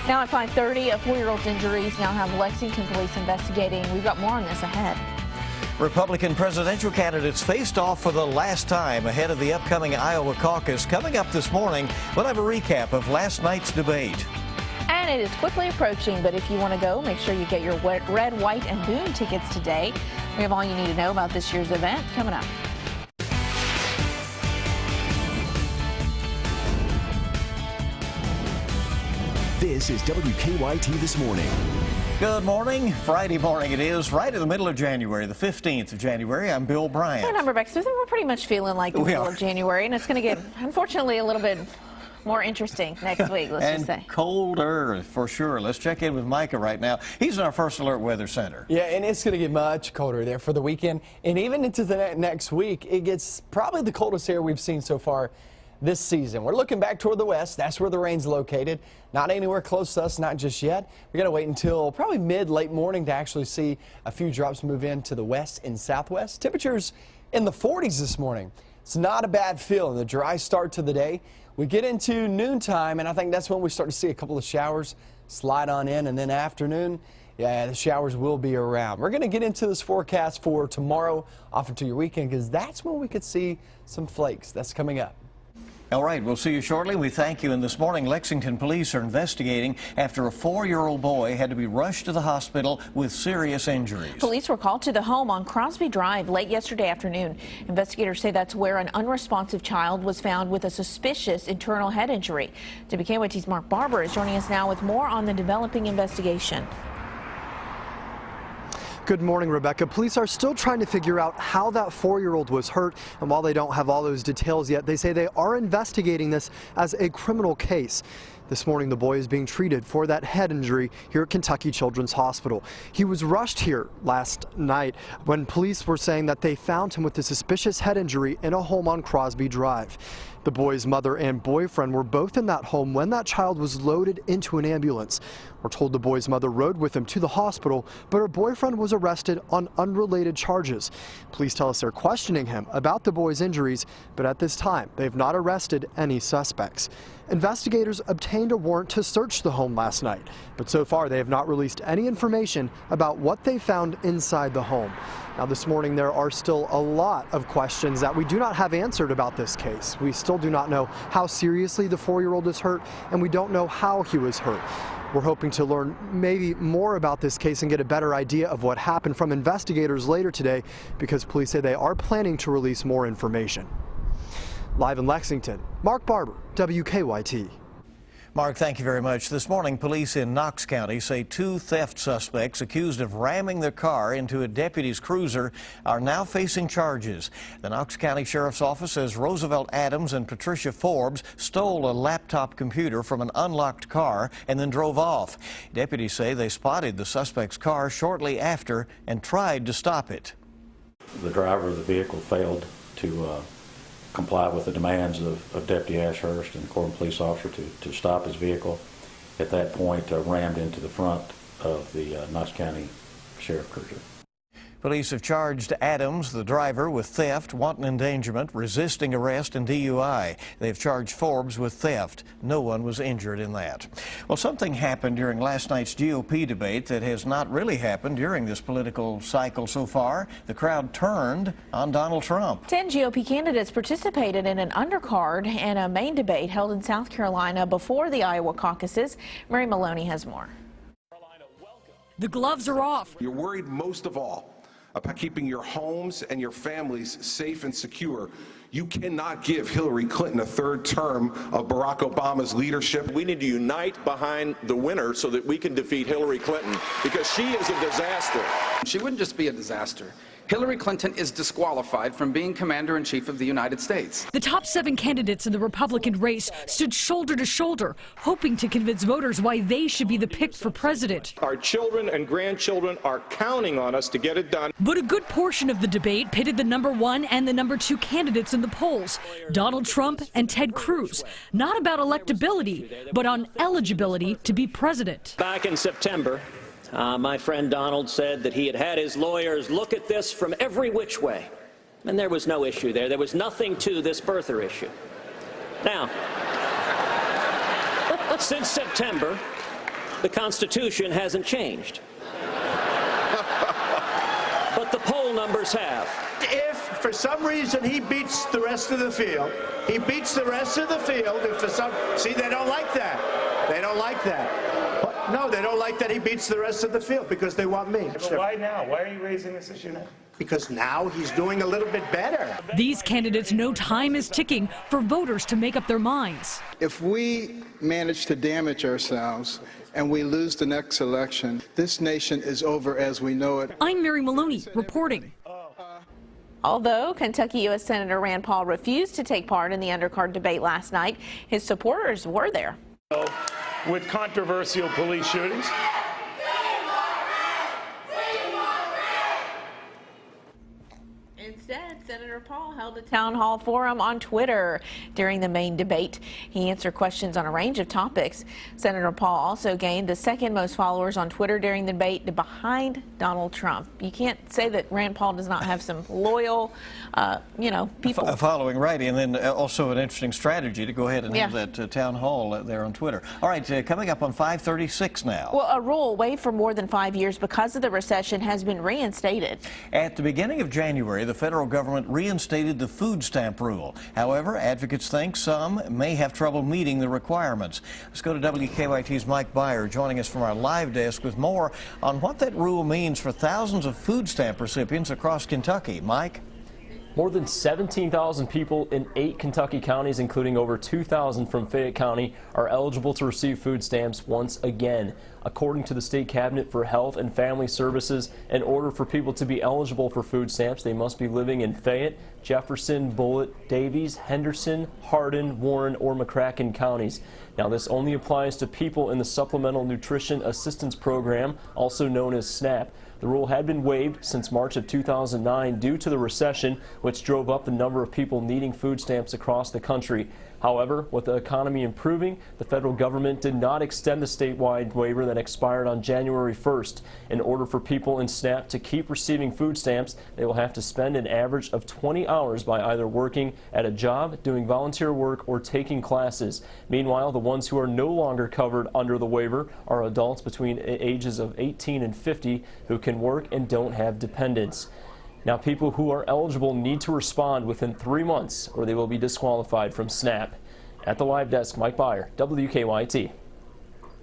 Now at 5:30, a 4-year-old's injuries now have Lexington police investigating. We've got more on this ahead. Republican presidential candidates faced off for the last time ahead of the upcoming Iowa caucus. Coming up this morning, we'll have a recap of last night's debate. And it is quickly approaching, but if you want to go, make sure you get your red, white, and boom tickets today. We have all you need to know about this year's event coming up. This is WKYT This Morning. Good morning. Friday morning it is, right in the middle of January, the 15th of January. I'm Bill Bryant. And I'm Rebecca Susan. We're pretty much feeling like the middle of January, and it's going to get, unfortunately, a little bit more interesting next week, let's just say. And colder, for sure. Let's check in with Micah right now. He's in our First Alert Weather Center. Yeah, and it's going to get much colder there for the weekend. And even into the next week, it gets probably the coldest air we've seen so far this season. We're looking back toward the west. That's where the rain's located. Not anywhere close to us, not just yet. We got to wait until probably late morning to actually see a few drops move into the west and southwest. Temperatures in the 40s this morning. It's not a bad feel in the dry start to the day. We get into noontime, and I think that's when we start to see a couple of showers slide on in, and then afternoon, yeah, the showers will be around. We're going to get into this forecast for tomorrow off into your weekend because that's when we could see some flakes. That's coming up. All right, we'll see you shortly. We thank you. And this morning, Lexington police are investigating after a 4-year-old boy had to be rushed to the hospital with serious injuries. Police were called to the home on Crosby Drive late yesterday afternoon. Investigators say that's where an unresponsive child was found with a suspicious internal head injury. WKYT's Mark Barber is joining us now with more on the developing investigation. Good morning, Rebecca. Police are still trying to figure out how that 4-year-old was hurt, and while they don't have all those details yet, they say they are investigating this as a criminal case. This morning, the boy is being treated for that head injury here at Kentucky Children's Hospital. He was rushed here last night when police were saying that they found him with a suspicious head injury in a home on Crosby Drive. The boy's mother and boyfriend were both in that home when that child was loaded into an ambulance. We're told the boy's mother rode with him to the hospital, but her boyfriend was arrested on unrelated charges. Police tell us they're questioning him about the boy's injuries, but at this time, they have not arrested any suspects. Investigators obtained a warrant to search the home last night, but so far they have not released any information about what they found inside the home. Now this morning there are still a lot of questions that we do not have answered about this case. We still do not know how seriously the 4-year-old is hurt, and we don't know how he was hurt. We're hoping to learn maybe more about this case and get a better idea of what happened from investigators later today, because police say they are planning to release more information. Live in Lexington, Mark Barber, WKYT. Mark, thank you very much. This morning, police in Knox County say 2 theft suspects accused of ramming their car into a deputy's cruiser are now facing charges. The Knox County Sheriff's Office says Roosevelt Adams and Patricia Forbes stole a laptop computer from an unlocked car and then drove off. Deputies say they spotted the suspect's car shortly after and tried to stop it. The driver of the vehicle failed to comply with the demands of Deputy Ashurst and the Corbin police officer to stop his vehicle. At that point, rammed into the front of the Knox County Sheriff Cruiser. Police have charged Adams, the driver, with theft, wanton endangerment, resisting arrest, and DUI. They've charged Forbes with theft. No one was injured in that. Well, something happened during last night's GOP debate that has not really happened during this political cycle so far. The crowd turned on Donald Trump. 10 GOP candidates participated in an undercard and a main debate held in South Carolina before the Iowa caucuses. Mary Maloney has more. The gloves are off. You're worried most of all about keeping your homes and your families safe and secure. You cannot give Hillary Clinton a 3rd term of Barack Obama's leadership. We need to unite behind the winner so that we can defeat Hillary Clinton, because she is a disaster. She wouldn't just be a disaster. Hillary Clinton is disqualified from being Commander-in-Chief of the United States. The top 7 candidates in the Republican race stood shoulder to shoulder, hoping to convince voters why they should be the pick for president. Our children and grandchildren are counting on us to get it done. But a good portion of the debate pitted the number 1 and the number 2 candidates in the polls, Donald Trump and Ted Cruz, not about electability, but on eligibility to be president. Back in September, my friend Donald said that he had had his lawyers look at this from every which way, and there was no issue there. There was nothing to this birther issue. Now, since September, The Constitution hasn't changed. But the poll numbers have. If for some reason he beats the rest of the field, if for some, see, they don't like that. They don't like that. But no, they don't like that he beats the rest of the field because they want me. But why now? Why are you raising this issue now? Because now he's doing a little bit better. These candidates know time is ticking for voters to make up their minds. If we manage to damage ourselves and we lose the next election, this nation is over as we know it. I'm Mary Maloney reporting. Although Kentucky U.S. Senator Rand Paul refused to take part in the undercard debate last night, his supporters were there. With controversial police shootings. Instead, Senator Paul held a town hall forum on Twitter during the main debate. He answered questions on a range of topics. Senator Paul also gained the second most followers on Twitter during the debate, behind Donald Trump. You can't say that Rand Paul does not have some loyal, people. Following, right, and then also an interesting strategy to go ahead and have that town hall there on Twitter. All right, coming up on 5:36 now. Well, a rule waived for more than 5 years because of the recession has been reinstated. At the beginning of January, the federal government reinstated the food stamp rule. However, advocates think some may have trouble meeting the requirements. Let's go to WKYT's Mike Byer, joining us from our live desk with more on what that rule means for thousands of food stamp recipients across Kentucky. Mike? More than 17,000 people in 8 Kentucky counties, including over 2,000 from Fayette County, are eligible to receive food stamps once again. According to the State Cabinet for Health and Family Services, in order for people to be eligible for food stamps, they must be living in Fayette, Jefferson, Bullitt, Davies, Henderson, Hardin, Warren, or McCracken counties. Now, this only applies to people in the Supplemental Nutrition Assistance Program, also known as SNAP. The rule had been waived since March of 2009 due to the recession, which drove up the number of people needing food stamps across the country. However, with the economy improving, the federal government did not extend the statewide waiver that expired on January 1st. In order for people in SNAP to keep receiving food stamps, they will have to spend an average of 20 hours by either working at a job, doing volunteer work, or taking classes. Meanwhile, the ones who are no longer covered under the waiver are adults between ages of 18 and 50 who can work and don't have dependents. Now, people who are eligible need to respond within 3 months or they will be disqualified from SNAP. At the live desk, Mike Byer, WKYT.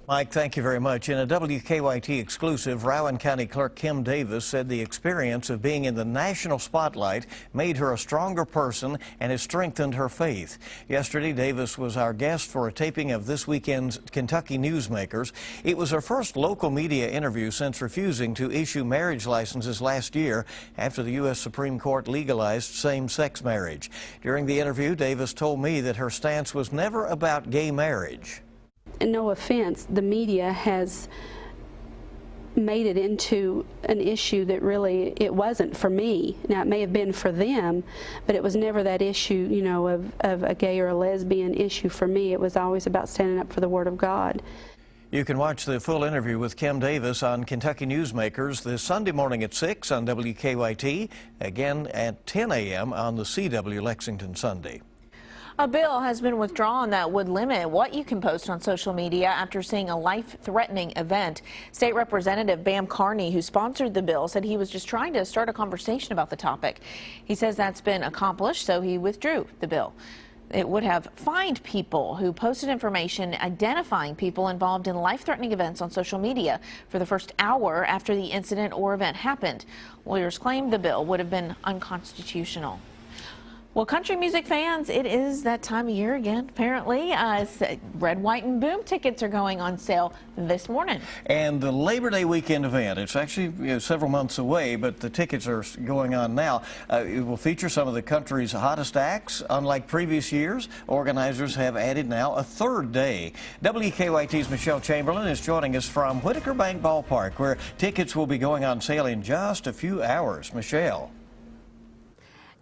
Mike, thank you very much. In a WKYT exclusive, Rowan County Clerk Kim Davis said the experience of being in the national spotlight made her a stronger person and has strengthened her faith. Yesterday, Davis was our guest for a taping of this weekend's Kentucky Newsmakers. It was her first local media interview since refusing to issue marriage licenses last year after the U.S. Supreme Court legalized same-sex marriage. During the interview, Davis told me that her stance was never about gay marriage. No offense, the media has made it into an issue that really it wasn't for me. Now, it may have been for them, but it was never that issue, you know, of a gay or a lesbian issue for me. It was always about standing up for the Word of God. You can watch the full interview with Kim Davis on Kentucky Newsmakers this Sunday morning at 6 on WKYT, again at 10 a.m. on the CW Lexington Sunday. A bill has been withdrawn that would limit what you can post on social media after seeing a life-threatening event. State Representative Bam Carney, who sponsored the bill, said he was just trying to start a conversation about the topic. He says that's been accomplished, so he withdrew the bill. It would have fined people who posted information identifying people involved in life-threatening events on social media for the first hour after the incident or event happened. Lawyers claim the bill would have been unconstitutional. Well, country music fans, it is that time of year again, apparently. Red, White, and Boom tickets are going on sale this morning. And the Labor Day weekend event, it's actually several months away, but the tickets are going on now. It will feature some of the country's hottest acts. Unlike previous years, organizers have added now a third day. WKYT's Michelle Chamberlain is joining us from Whitaker Bank Ballpark, where tickets will be going on sale in just a few hours. Michelle.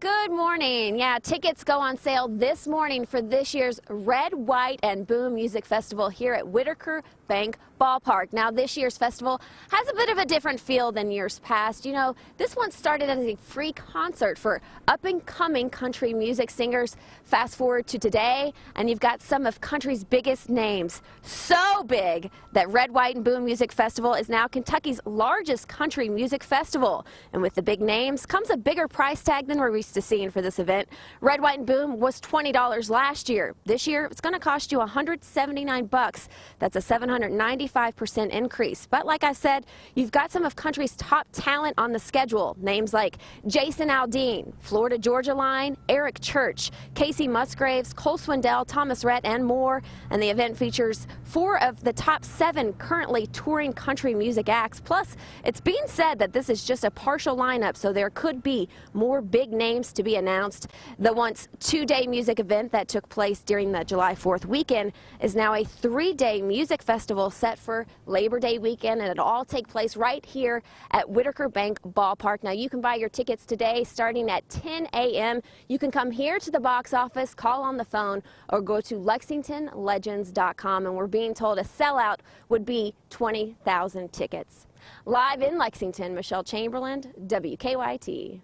Good morning. Yeah, tickets go on sale this morning for this year's Red, White, and Boom Music Festival here at Whitaker Bank Ballpark. Now, this year's festival has a bit of a different feel than years past. You know, this one started as a free concert for up-and-coming country music singers. Fast forward to today, and you've got some of country's biggest names. So big that Red, White, and Boom Music Festival is now Kentucky's largest country music festival. And with the big names comes a bigger price tag than we're used to seeing for this event. Red, White, and Boom was $20 last year. This year, it's going to cost you $179. That's a 795% increase. But like I said, you've got some of country's top talent on the schedule. Names like Jason Aldean, Florida Georgia Line, Eric Church, Casey Musgraves, Cole Swindell, Thomas Rhett, and more. And the event features 4 of the top 7 currently touring country music acts. Plus, it's being said that this is just a partial lineup, so there could be more big names to be announced. The once 2-day music event that took place during the July 4th weekend is now a 3-day music festival set for Labor Day weekend, and it'll all take place right here at Whitaker Bank Ballpark. Now, you can buy your tickets today starting at 10 a.m. You can come here to the box office, call on the phone, or go to LexingtonLegends.com, and we're being told a sellout would be 20,000 tickets. Live in Lexington, Michelle Chamberlain, WKYT.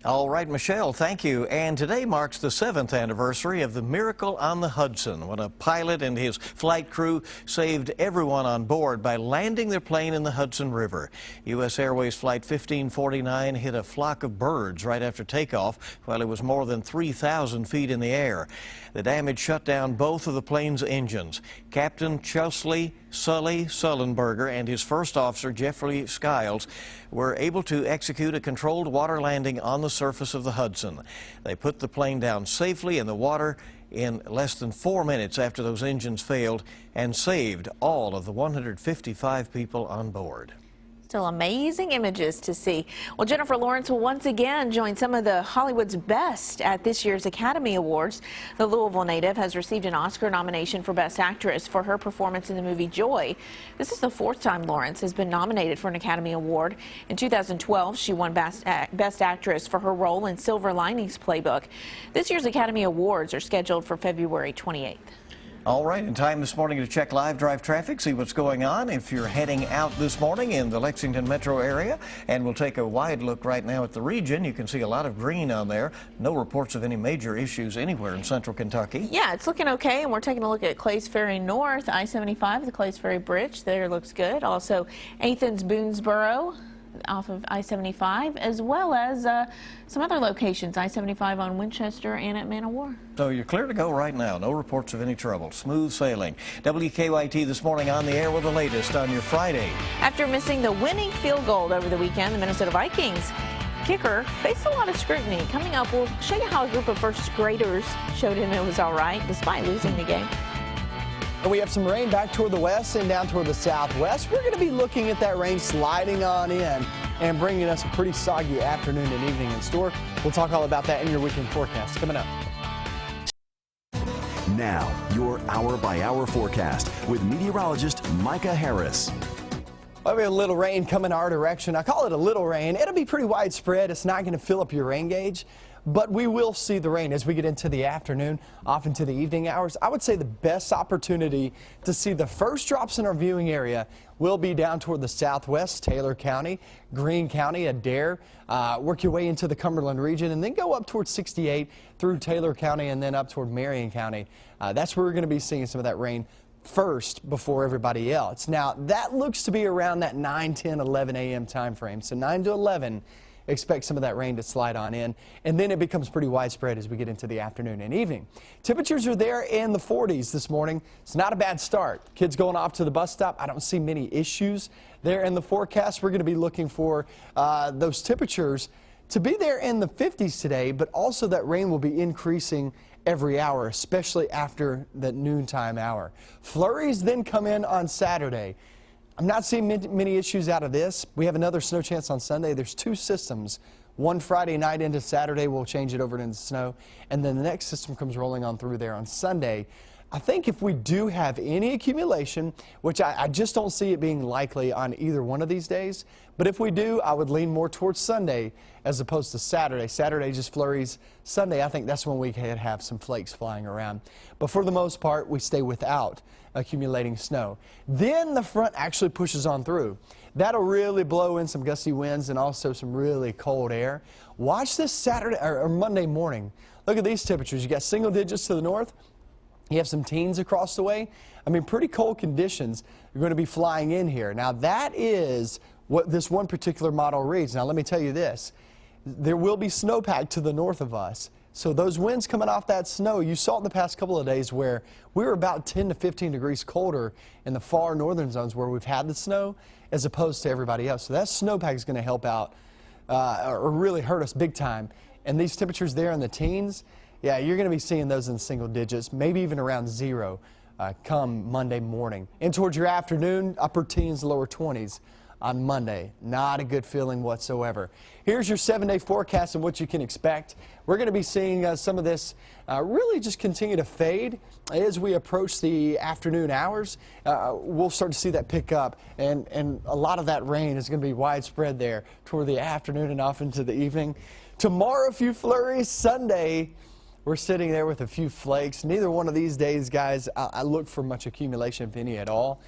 All right, Michelle, thank you. And today marks the 7th anniversary of the Miracle on the Hudson, when a pilot and his flight crew saved everyone on board by landing their plane in the Hudson River. U.S. Airways Flight 1549 hit a flock of birds right after takeoff while it was more than 3,000 feet in the air. The damage shut down both of the plane's engines. Captain Sully Sullenberger and his first officer, Jeffrey Skiles, were able to execute a controlled water landing on the surface of the Hudson. They put the plane down safely in the water in less than 4 minutes after those engines failed and saved all of the 155 people on board. Still amazing images to see. Well, Jennifer Lawrence will once again join some of the Hollywood's best at this year's Academy Awards. The Louisville native has received an Oscar nomination for Best Actress for her performance in the movie Joy. This is the 4th time Lawrence has been nominated for an Academy Award. In 2012, she won Best Actress for her role in Silver Linings Playbook. This year's Academy Awards are scheduled for February 28th. All right, in time this morning to check live drive traffic, see what's going on if you're heading out this morning in the Lexington metro area. And we'll take a wide look right now at the region. You can see a lot of green on there. No reports of any major issues anywhere in central Kentucky. Yeah, it's looking okay, and we're taking a look at Clays Ferry North, I-75, the Clays Ferry Bridge. There looks good. Also, Athens, Boonesboro off of I-75, as well as some other locations, I-75 on Winchester and at Man o' War. So you're clear to go right now. No reports of any trouble. Smooth sailing. WKYT this morning on the air with the latest on your Friday. After missing the winning field goal over the weekend, the Minnesota Vikings kicker faced a lot of scrutiny. Coming up, we'll show you how a group of first graders showed him it was all right despite losing the game. And we have some rain back toward the west and down toward the southwest. We're going to be looking at that rain sliding on in and bringing us a pretty soggy afternoon and evening in store. We'll talk all about that in your weekend forecast coming up. Now, your hour-by-hour forecast with meteorologist Micah Harris. Well, we have a little rain coming our direction. I call it a little rain. It'll be pretty widespread. It's not going to fill up your rain gauge, but we will see the rain as we get into the afternoon, off into the evening hours. I would say the best opportunity to see the first drops in our viewing area will be down toward the southwest, Taylor County, Greene County, Adair. Work your way into the Cumberland region and then go up toward 68 through Taylor County and then up toward Marion County. That's where we're going to be seeing some of that rain first before everybody else. Now, that looks to be around that 9, 10, 11 a.m. time frame. So 9 to 11. Expect some of that rain to slide on in, and then it becomes pretty widespread as we get into the afternoon and evening. Temperatures are there in the 40s this morning. It's not a bad start. Kids going off to the bus stop, I don't see many issues there in the forecast. We're going to be looking for those temperatures to be there in the 50s today, but also that rain will be increasing every hour, especially after the noontime hour. Flurries then come in on Saturday. I'm not seeing many issues out of this. We have another snow chance on Sunday. There's 2 systems. One Friday night into Saturday, we'll change it over into snow. And then the next system comes rolling on through there on Sunday. I think if we do have any accumulation, which I just don't see it being likely on either one of these days, but if we do, I would lean more towards Sunday as opposed to Saturday. Saturday just flurries. Sunday, I think that's when we can have some flakes flying around. But for the most part, we stay without accumulating snow. Then the front actually pushes on through. That'll really blow in some gusty winds and also some really cold air. Watch this Saturday or Monday morning. Look at these temperatures. You got single digits to the north. You have some teens across the way. I mean, pretty cold conditions are going to be flying in here. Now, that is what this one particular model reads. Now, let me tell you this. There will be snowpack to the north of us. So those winds coming off that snow, you saw it in the past couple of days where we were about 10 to 15 degrees colder in the far northern zones where we've had the snow as opposed to everybody else. So that snowpack is going to help out or really hurt us big time. And these temperatures there in the teens, yeah, you're going to be seeing those in single digits, maybe even around zero come Monday morning. And towards your afternoon, upper teens, lower 20s on Monday. Not a good feeling whatsoever. Here's your 7-day forecast and what you can expect. We're going to be seeing some of this really just continue to fade as we approach the afternoon hours. We'll start to see that pick up, and a lot of that rain is going to be widespread there toward the afternoon and off into the evening. Tomorrow, a few flurries. Sunday, we're sitting there with a few flakes. Neither one of these days, guys, I look for much accumulation, if any at all.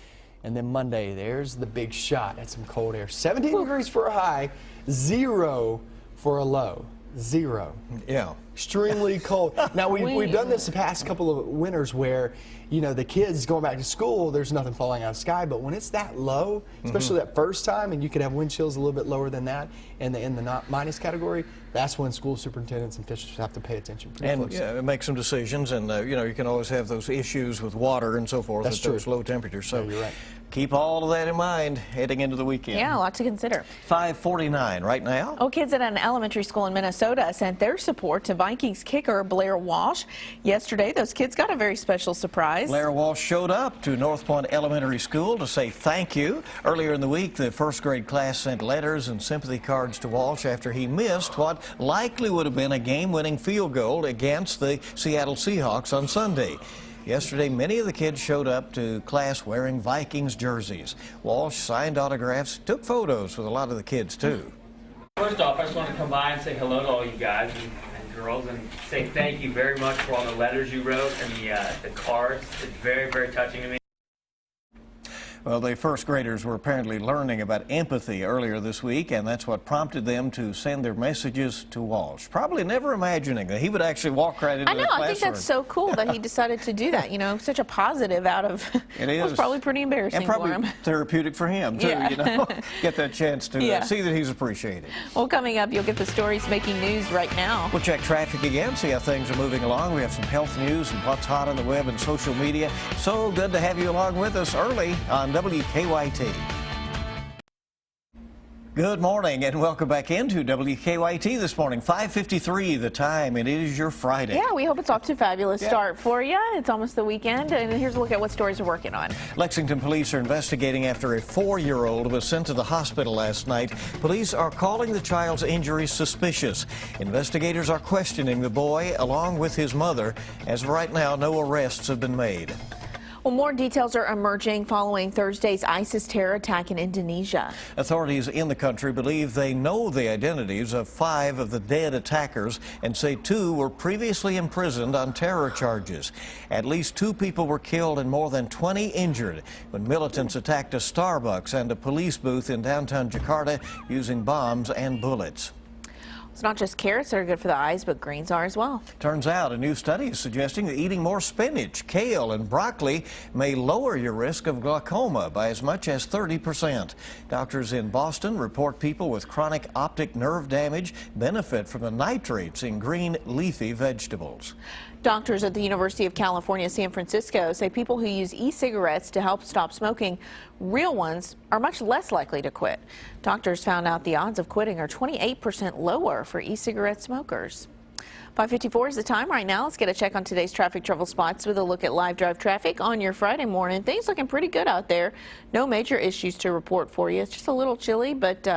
And then Monday, there's the big shot at some cold air. 17 degrees for a high, 0 for a low. 0. Yeah. Extremely cold. Now, we've done this the past couple of winters where, you know, the kids going back to school, there's nothing falling out of the sky. But when it's that low, especially that first time, and you could have wind chills a little bit lower than that in the not minus category, that's when school superintendents and officials have to pay attention pretty closely. And make some decisions. And, you know, you can always have those issues with water and so forth at those low temperatures. So you're right. Keep all of that in mind heading into the weekend. Yeah, a lot to consider. 5:49 right now. Oh, kids at an elementary school in Minnesota sent their support to Vikings kicker Blair Walsh. Yesterday, those kids got a very special surprise. Blair Walsh showed up to North Point Elementary School to say thank you. Earlier in the week, the first grade class sent letters and sympathy cards to Walsh after he missed what likely would have been a game-winning field goal against the Seattle Seahawks on Sunday. Yesterday, many of the kids showed up to class wearing Vikings jerseys. Walsh signed autographs, took photos with a lot of the kids, too. First off, I just want to come by and say hello to all you guys and girls and say thank you very much for all the letters you wrote and the cards. It's very, very touching to me. Well, the first graders were apparently learning about empathy earlier this week, and that's what prompted them to send their messages to Walsh. Probably never imagining that he would actually walk right into the classroom. I think that's so cool that he decided to do that. You know, such a positive out of it is. was probably pretty embarrassing and probably for him. Therapeutic for him, too, you know, get that chance to see that he's appreciated. Well, coming up, you'll get the stories making news right now. We'll check traffic again, see how things are moving along. We have some health news and what's hot on the web and social media. So good to have you along with us early on WKYT. Good morning and welcome back into WKYT this morning. 5:53 the time, and it is your Friday. Yeah, we hope it's off to a fabulous start for you. It's almost the weekend, and here's a look at what stories we're working on. Lexington police are investigating after a 4-year-old was sent to the hospital last night. Police are calling the child's injuries suspicious. Investigators are questioning the boy along with his mother. As of right now, no arrests have been made. Well, more details are emerging following Thursday's ISIS terror attack in Indonesia. Authorities in the country believe they know the identities of 5 of the dead attackers and say 2 were previously imprisoned on terror charges. At least 2 people were killed and more than 20 injured when militants attacked a Starbucks and a police booth in downtown Jakarta using bombs and bullets. It's not just carrots that are good for the eyes, but greens are as well. Turns out a new study is suggesting that eating more spinach, kale, and broccoli may lower your risk of glaucoma by as much as 30%. Doctors in Boston report people with chronic optic nerve damage benefit from the nitrates in green leafy vegetables. Doctors at the University of California, San Francisco say people who use e-cigarettes to help stop smoking, real ones, are much less likely to quit. Doctors found out the odds of quitting are 28% lower for e-cigarette smokers. 5:54 is the time right now. Let's get a check on today's traffic trouble spots with a look at live drive traffic on your Friday morning. Things looking pretty good out there. No major issues to report for you. It's just a little chilly, but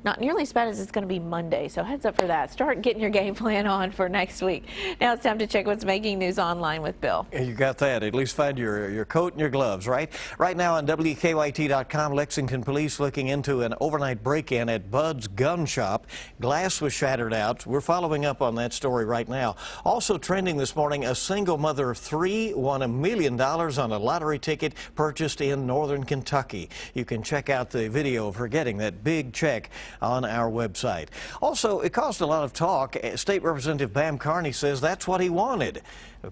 not nearly as bad as it's going to be Monday, so heads up for that. Start getting your game plan on for next week. Now it's time to check what's making news online with Bill. Yeah, you got that. At least find your coat and your gloves, right? Right now on WKYT.com, Lexington police looking into an overnight break-in at Bud's Gun Shop. Glass was shattered out. We're following up on that story right now. Also trending this morning, a single mother of 3 won $1 million on a lottery ticket purchased in northern Kentucky. You can check out the video of her getting that big check on our website. Also, it caused a lot of talk. State Representative Bam Carney says that's what he wanted.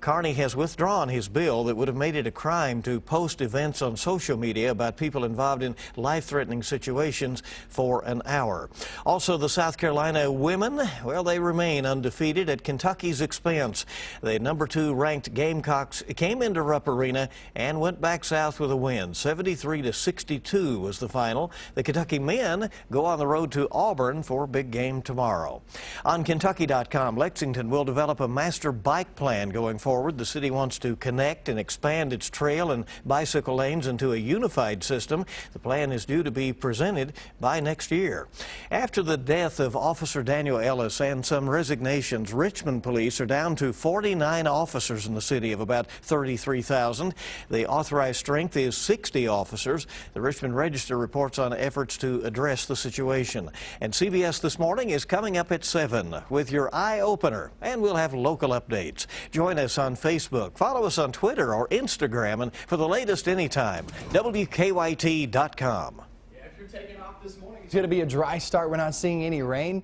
Carney has withdrawn his bill that would have made it a crime to post events on social media about people involved in life-threatening situations for an hour. Also, the South Carolina women, well, they remain undefeated at Kentucky's expense. The number 2 ranked Gamecocks came into Rupp Arena and went back south with a win. 73-62 was the final. The Kentucky men go on the road to Auburn for a big game tomorrow. On Kentucky.com, Lexington will develop a master bike plan going forward. The city wants to connect and expand its trail and bicycle lanes into a unified system. The plan is due to be presented by next year. After the death of Officer Daniel Ellis and some resignations, Richmond police are down to 49 officers in the city of about 33,000. The authorized strength is 60 officers. The Richmond Register reports on efforts to address the situation. And CBS This Morning is coming up at 7 with your eye opener, and we'll have local updates. Join us on Facebook, follow us on Twitter or Instagram, and for the latest anytime, WKYT.com. Yeah, if you're taking off this morning, it's going to be a dry start. We're not seeing any rain.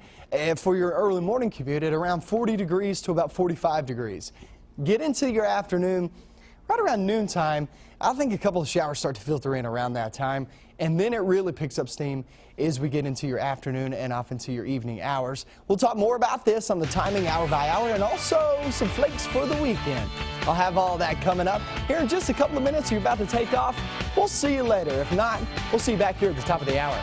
For your early morning commute at around 40 degrees to about 45 degrees. Get into your afternoon, right around noontime. I think a couple of showers start to filter in around that time, and then it really picks up steam as we get into your afternoon and off into your evening hours. We'll talk more about this on the timing hour by hour, and also some flakes for the weekend. I'll have all that coming up here in just a couple of minutes. You're about to take off. We'll see you later. If not, we'll see you back here at the top of the hour.